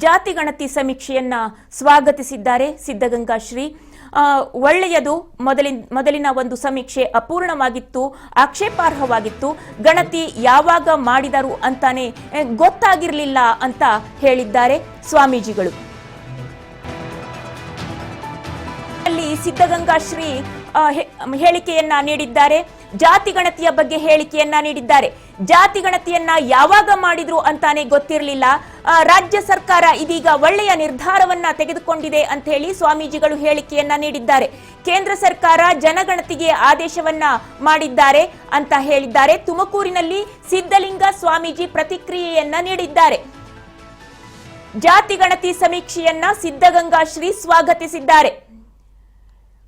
ಜಾತಿ ಗಣತಿ ಸಮೀಕ್ಷೆಯನ್ನ ಸ್ವಾಗತಿಸಿದ್ದಾರೆ ಸಿದ್ಧಗಂಗಾ ಶ್ರೀ. ಒಳ್ಳೆಯದು. ಮೊದಲಿನ ಒಂದು ಸಮೀಕ್ಷೆ ಅಪೂರ್ಣವಾಗಿತ್ತು, ಆಕ್ಷೇಪಾರ್ಹವಾಗಿತ್ತು. ಗಣತಿ ಯಾವಾಗ ಮಾಡಿದರು ಅಂತಾನೆ ಗೊತ್ತಾಗಿರಲಿಲ್ಲ ಅಂತ ಹೇಳಿದ್ದಾರೆ ಸ್ವಾಮೀಜಿಗಳು. ಅಲ್ಲಿ ಸಿದ್ಧಗಂಗಾ ಶ್ರೀ ಹೇಳಿಕೆಯನ್ನ ನೀಡಿದ್ದಾರೆ. ಜಾತಿ ಗಣತಿಯ ಬಗ್ಗೆ ಹೇಳಿಕೆಯನ್ನ ನೀಡಿದ್ದಾರೆ. ಜಾತಿ ಗಣತಿಯನ್ನ ಯಾವಾಗ ಮಾಡಿದ್ರು ಅಂತಾನೆ ಗೊತ್ತಿರಲಿಲ್ಲ. ರಾಜ್ಯ ಸರ್ಕಾರ ಇದೀಗ ಒಳ್ಳೆಯ ನಿರ್ಧಾರವನ್ನ ತೆಗೆದುಕೊಂಡಿದೆ ಅಂತ ಹೇಳಿ ಸ್ವಾಮೀಜಿಗಳು ಹೇಳಿಕೆಯನ್ನ ನೀಡಿದ್ದಾರೆ. ಕೇಂದ್ರ ಸರ್ಕಾರ ಜನಗಣತಿಗೆ ಆದೇಶವನ್ನ ಮಾಡಿದ್ದಾರೆ ಅಂತ ಹೇಳಿದ್ದಾರೆ. ತುಮಕೂರಿನಲ್ಲಿ ಸಿದ್ಧಲಿಂಗ ಸ್ವಾಮೀಜಿ ಪ್ರತಿಕ್ರಿಯೆಯನ್ನ ನೀಡಿದ್ದಾರೆ. ಜಾತಿ ಗಣತಿ ಸಮೀಕ್ಷೆಯನ್ನ ಸಿದ್ಧಗಂಗಾ ಶ್ರೀ ಸ್ವಾಗತಿಸಿದ್ದಾರೆ.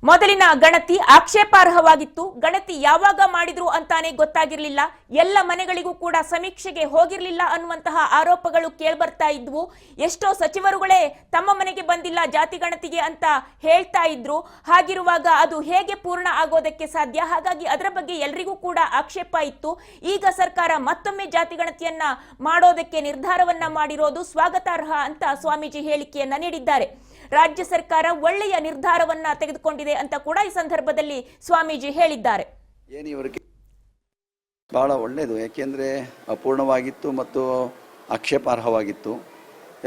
ಮೊದಲಿನ ಗಣತಿ ಆಕ್ಷೇಪಾರ್ಹವಾಗಿತ್ತು. ಗಣತಿ ಯಾವಾಗ ಮಾಡಿದ್ರು ಅಂತಾನೆ ಗೊತ್ತಾಗಿರ್ಲಿಲ್ಲ. ಎಲ್ಲ ಮನೆಗಳಿಗೂ ಕೂಡ ಸಮೀಕ್ಷೆಗೆ ಹೋಗಿರ್ಲಿಲ್ಲ ಅನ್ನುವಂತಹ ಆರೋಪಗಳು ಕೇಳ್ಬರ್ತಾ ಇದ್ವು. ಎಷ್ಟೋ ಸಚಿವರುಗಳೇ ತಮ್ಮ ಮನೆಗೆ ಬಂದಿಲ್ಲ ಜಾತಿ ಗಣತಿಗೆ ಅಂತ ಹೇಳ್ತಾ ಇದ್ರು. ಹಾಗಿರುವಾಗ ಅದು ಹೇಗೆ ಪೂರ್ಣ ಆಗೋದಕ್ಕೆ ಸಾಧ್ಯ? ಹಾಗಾಗಿ ಅದರ ಬಗ್ಗೆ ಎಲ್ರಿಗೂ ಕೂಡ ಆಕ್ಷೇಪ ಇತ್ತು. ಈಗ ಸರ್ಕಾರ ಮತ್ತೊಮ್ಮೆ ಜಾತಿ ಗಣತಿಯನ್ನ ಮಾಡೋದಕ್ಕೆ ನಿರ್ಧಾರವನ್ನ ಮಾಡಿರೋದು ಸ್ವಾಗತಾರ್ಹ ಅಂತ ಸ್ವಾಮೀಜಿ ಹೇಳಿಕೆಯನ್ನ ನೀಡಿದ್ದಾರೆ. ರಾಜ್ಯ ಸರ್ಕಾರ ಒಳ್ಳೆಯ ನಿರ್ಧಾರವನ್ನ ತೆಗೆದುಕೊಂಡಿದೆ ಅಂತ ಕೂಡ ಈ ಸಂದರ್ಭದಲ್ಲಿ ಸ್ವಾಮೀಜಿ ಹೇಳಿದ್ದಾರೆ. ಬಹಳ ಒಳ್ಳೆಯದು, ಯಾಕೆಂದ್ರೆ ಅಪೂರ್ಣವಾಗಿತ್ತು ಮತ್ತು ಆಕ್ಷೇಪಾರ್ಹವಾಗಿತ್ತು.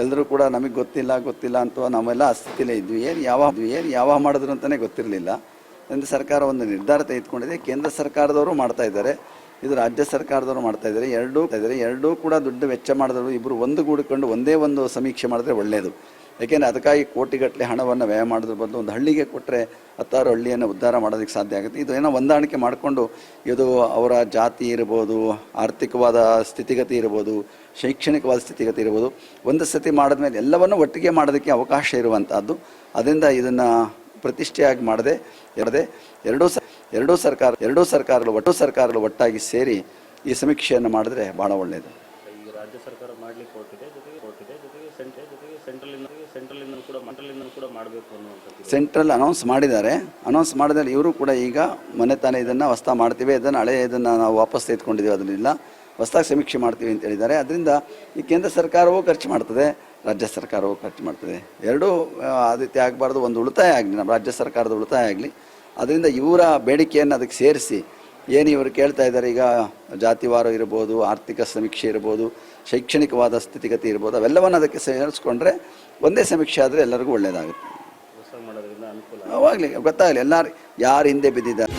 ಎಲ್ಲರೂ ಕೂಡ ನಮಗೆ ಗೊತ್ತಿಲ್ಲ ಅಂತ ನಾವೆಲ್ಲ ಅಸ್ಥಿತಿಲೇ ಇದ್ವಿ. ಏನು ಯಾವ ಮಾಡಿದ್ರು ಅಂತಾನೆ ಗೊತ್ತಿರಲಿಲ್ಲ. ಕೇಂದ್ರ ಸರ್ಕಾರ ಒಂದು ನಿರ್ಧಾರ ತೆಗೆದುಕೊಂಡಿದೆ. ಕೇಂದ್ರ ಸರ್ಕಾರದವರು ಮಾಡ್ತಾ ಇದ್ದಾರೆ, ಇದು ರಾಜ್ಯ ಸರ್ಕಾರದವರು ಮಾಡ್ತಾ ಇದ್ದಾರೆ. ಎರಡೂ ಕೂಡ ದುಡ್ಡು ವೆಚ್ಚ ಮಾಡಿದ್ರು. ಇಬ್ಬರು ಒಂದುಗೂಡಿಕೊಂಡು ಒಂದೇ ಒಂದು ಸಮೀಕ್ಷೆ ಮಾಡಿದ್ರೆ ಒಳ್ಳೆಯದು. ಯಾಕೆಂದರೆ ಅದಕ್ಕಾಗಿ ಕೋಟಿಗಟ್ಟಲೆ ಹಣವನ್ನು ವ್ಯಯ ಮಾಡೋದ್ರ ಬದಲು ಒಂದು ಹಳ್ಳಿಗೆ ಕೊಟ್ಟರೆ 10 ಹಳ್ಳಿಯನ್ನು ಉದ್ಧಾರ ಮಾಡೋದಕ್ಕೆ ಸಾಧ್ಯ ಆಗುತ್ತೆ. ಇದು ಏನೋ ಹೊಂದಾಣಿಕೆ ಮಾಡಿಕೊಂಡು ಇದು ಅವರ ಜಾತಿ ಇರ್ಬೋದು, ಆರ್ಥಿಕವಾದ ಸ್ಥಿತಿಗತಿ ಇರ್ಬೋದು, ಶೈಕ್ಷಣಿಕವಾದ ಸ್ಥಿತಿಗತಿ ಇರ್ಬೋದು, ಒಂದು ಸತಿ ಮಾಡಿದ್ಮೇಲೆ ಎಲ್ಲವನ್ನು ಒಟ್ಟಿಗೆ ಮಾಡೋದಕ್ಕೆ ಅವಕಾಶ ಇರುವಂಥದ್ದು. ಅದರಿಂದ ಇದನ್ನು ಪ್ರತಿಷ್ಠೆಯಾಗಿ ಮಾಡದೆ ಎರಡೂ ಸರ್ಕಾರಗಳು ಒಟ್ಟಾಗಿ ಸೇರಿ ಈ ಸಮೀಕ್ಷೆಯನ್ನು ಮಾಡಿದ್ರೆ ಭಾಳ ಒಳ್ಳೆಯದು. ರಾಜ್ಯ ಸರ್ಕಾರ ಮಾಡಲಿಕ್ಕೆ ಹೊರಟಿದೆ, ಜೊತೆಗೆ ಸೆಂಟ್ರಲ್ ಅನೌನ್ಸ್ ಮಾಡಿದ್ದಾರೆ. ಇವರು ಕೂಡ ಈಗ ಮೊನ್ನೆ ತಾನೇ ಇದನ್ನು ಹೊಸ್ತಾ ಮಾಡ್ತೀವಿ, ಇದನ್ನು ನಾವು ವಾಪಸ್ ತೆಗೆದುಕೊಂಡಿದ್ದೀವಿ, ಅದನ್ನೆಲ್ಲ ಹೊಸದಾಗಿ ಸಮೀಕ್ಷೆ ಮಾಡ್ತೀವಿ ಅಂತ ಹೇಳಿದ್ದಾರೆ. ಅದರಿಂದ ಈ ಕೇಂದ್ರ ಸರ್ಕಾರವೂ ಖರ್ಚು ಮಾಡ್ತದೆ, ರಾಜ್ಯ ಸರ್ಕಾರವೂ ಖರ್ಚು ಮಾಡ್ತದೆ. ಎರಡೂ ಆದಿತ್ಯ ಆಗಬಾರ್ದು, ಒಂದು ಉಳಿತಾಯ ಆಗಲಿ, ನಮ್ಮ ರಾಜ್ಯ ಸರ್ಕಾರದ ಉಳಿತಾಯ ಆಗಲಿ. ಅದರಿಂದ ಇವರ ಬೇಡಿಕೆಯನ್ನು ಅದಕ್ಕೆ ಸೇರಿಸಿ ಏನು ಇವರು ಕೇಳ್ತಾ ಇದ್ದಾರೆ, ಈಗ ಜಾತಿವಾರ ಇರ್ಬೋದು, ಆರ್ಥಿಕ ಸಮೀಕ್ಷೆ ಇರ್ಬೋದು, ಶೈಕ್ಷಣಿಕವಾದ ಸ್ಥಿತಿಗತಿ ಇರ್ಬೋದು, ಅವೆಲ್ಲವನ್ನು ಅದಕ್ಕೆ ಸೇರಿಸ್ಕೊಂಡ್ರೆ ಒಂದೇ ಸಮೀಕ್ಷೆ ಆದರೆ ಎಲ್ಲರಿಗೂ ಒಳ್ಳೆಯದಾಗುತ್ತೆ. ಅವಾಗಲಿ ಗೊತ್ತಾಗಲಿ ಯಾರು ಹಿಂದೆ ಬಿದ್ದಿದ್ದಾರೆ.